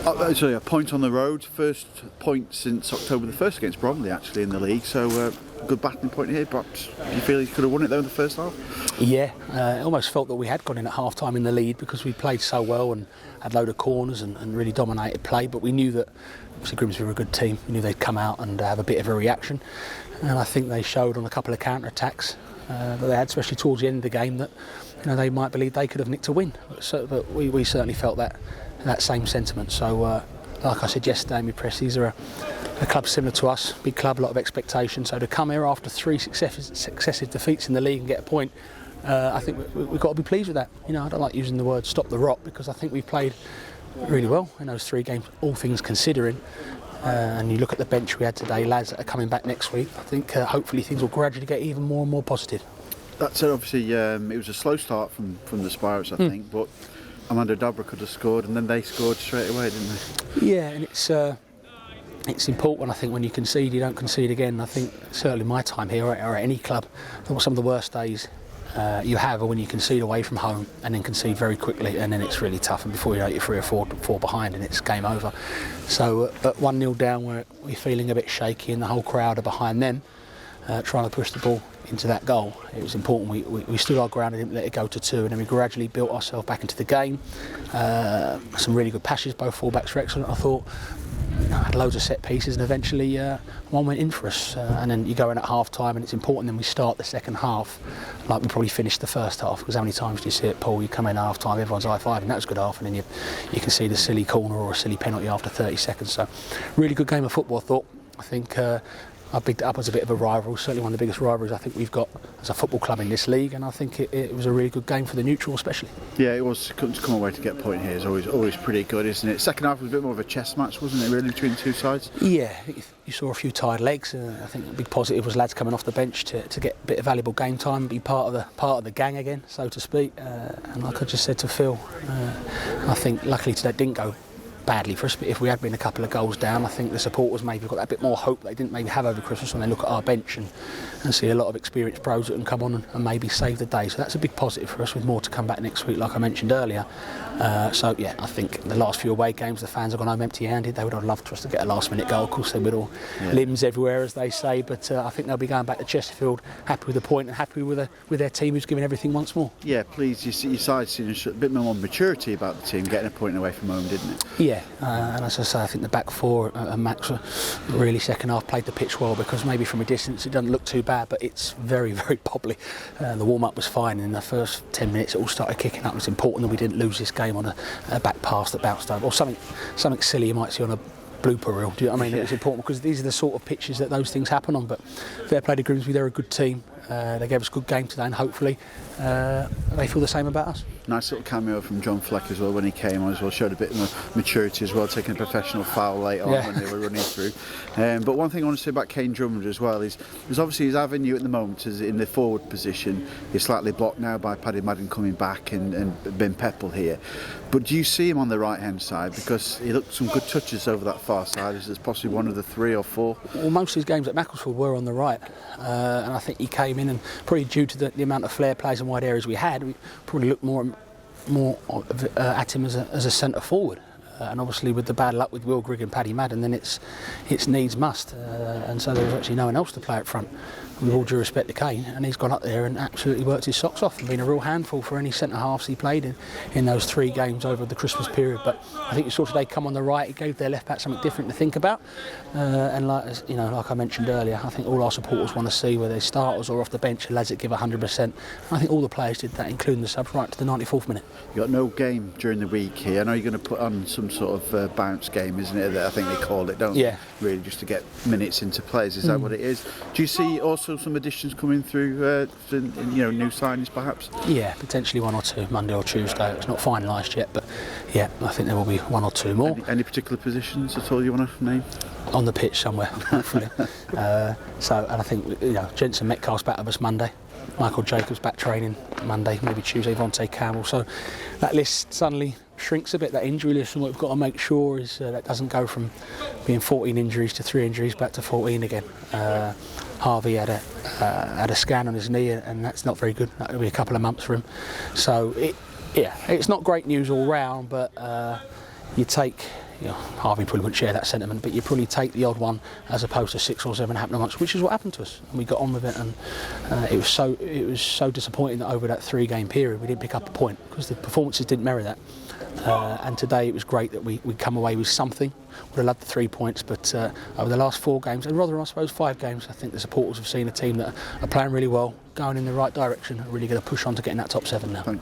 Actually, a point on the road, first point since October the 1st against Bromley actually in the league, so good batting point here. Perhaps do you feel you could have won it though in the first half? Yeah, I almost felt that we had gone in at half time in the lead because we played so well and had a load of corners and really dominated play, but we knew that obviously Grimsby were a good team. We knew they'd come out and have a bit of a reaction, and I think they showed on a couple of counter-attacks that they had, especially towards the end of the game, that they might believe they could have nicked a win, but we certainly felt that same sentiment. So like I said yesterday in my press, these are a club similar to us, big club, a lot of expectation, so to come here after 3 successive defeats in the league and get a point, I think we've got to be pleased with that. I don't like using the word stop the rot because I think we've played really well in those 3 games, all things considering. And you look at the bench we had today, lads that are coming back next week, I think hopefully things will gradually get even more and more positive. That's obviously it was a slow start from the Spireites, I think, but Amanda Dobra could have scored, and then they scored straight away, didn't they? Yeah, and it's important, I think, when you concede, you don't concede again. I think certainly my time here or at any club, I thought some of the worst days you have are when you concede away from home and then concede very quickly, and then it's really tough, and before you know it, you're 3 or 4 behind and it's game over. So at 1-0 down, we're feeling a bit shaky and the whole crowd are behind them, trying to push the ball into that goal. It was important we stood our ground and didn't let it go to 2, and then we gradually built ourselves back into the game. Some really good passes, both fullbacks were excellent, I thought. Had loads of set pieces, and eventually one went in for us, and then you go in at half time, and it's important then we start the second half like we probably finished the first half, because how many times do you see it, Paul? You come in at half time, everyone's high-fiving, that was a good half, and then you can see the silly corner or a silly penalty after 30 seconds. So really good game of football, I thought. I think I picked it up as a bit of a rival, certainly one of the biggest rivalries I think we've got as a football club in this league, and I think it was a really good game for the neutral especially. Yeah, it was. To come away to get a point here is always pretty good, isn't it? Second half was a bit more of a chess match, wasn't it, really, between the 2 sides? Yeah, you saw a few tired legs. I think a big positive was lads coming off the bench to get a bit of valuable game time, be part of the gang again, so to speak. And like I just said to Phil, I think luckily today didn't go badly for us, but if we had been a couple of goals down, I think the supporters maybe got that bit more hope they didn't maybe have over Christmas when they look at our bench and see a lot of experienced pros that can come on and maybe save the day. So that's a big positive for us, with more to come back next week, like I mentioned earlier. So yeah, I think the last few away games the fans have gone home empty-handed. They would have loved for us to get a last-minute goal. Of course, they would all limbs everywhere, as they say, but I think they'll be going back to Chesterfield happy with the point and happy with their team who's giving everything once more. Yeah, please, your side's seen a bit more maturity about the team, getting a point away from home, didn't it? Yeah, and as I say, I think the back 4 and Max were really second half played the pitch well, because maybe from a distance it doesn't look too bad, but it's very, very poppy. The warm-up was fine, and in the first 10 minutes it all started kicking up. It's important that we didn't lose this game on a back pass that bounced over, or something silly you might see on a blooper reel. Do you know what I mean? It was important because these are the sort of pitches that those things happen on. But fair play to Grimsby, they're a good team. They gave us a good game today, and hopefully they feel the same about us. Nice little cameo from John Fleck as well when he came on as well, showed a bit of maturity as well, taking a professional foul late on when they were running through. But one thing I want to say about Kane Drummond as well is obviously his avenue at the moment is in the forward position. He's slightly blocked now by Paddy Madden coming back and Ben Peppel here. But do you see him on the right hand side? Because he looked some good touches over that far side. Is possibly one of the 3 or 4? Well, most of his games at Macclesfield were on the right, and I think he came in, and probably due to the amount of flair plays and wide areas we had, we probably looked more at him as a centre forward. And obviously with the bad luck with Will Grigg and Paddy Madden, then it's needs must, and so there was actually no one else to play up front, with all due respect to Kane, and he's gone up there and absolutely worked his socks off and been a real handful for any centre halves he played in those 3 games over the Christmas period. But I think you saw today come on the right, he gave their left back something different to think about, and like I mentioned earlier, I think all our supporters want to see, whether they're starters or off the bench, lads that give 100%. I think all the players did that, including the subs, right to the 94th minute. You got no game during the week here. I know you're going to put on some sort of bounce game, isn't it? That I think they call it, don't they? Really, just to get minutes into players. Is that what it is? Do you see also some additions coming through? New signings perhaps? Yeah, potentially 1 or 2 Monday or Tuesday. It's not finalised yet, but yeah, I think there will be 1 or 2 more. Any particular positions at all you want to name? On the pitch somewhere, hopefully. And I think Jensen Metcalf's back with us Monday. Michael Jacobs back training Monday, maybe Tuesday, Vontae Campbell. So that list suddenly shrinks a bit, that injury list, and what we've got to make sure is that doesn't go from being 14 injuries to 3 injuries back to 14 again. Harvey had a scan on his knee, and that's not very good. That'll be a couple of months for him. So it's not great news all round, but you take Harvey probably wouldn't share that sentiment, but you probably take the odd one as opposed to 6 or 7 happening once, which is what happened to us, and we got on with it. And it was so disappointing that over that 3-game period we didn't pick up a point because the performances didn't merit that. And today it was great that we come away with something. Would have loved the 3 points, but over the last 4 games, and rather I suppose 5 games, I think the supporters have seen a team that are playing really well, going in the right direction, are really going to push on to getting that top 7 now.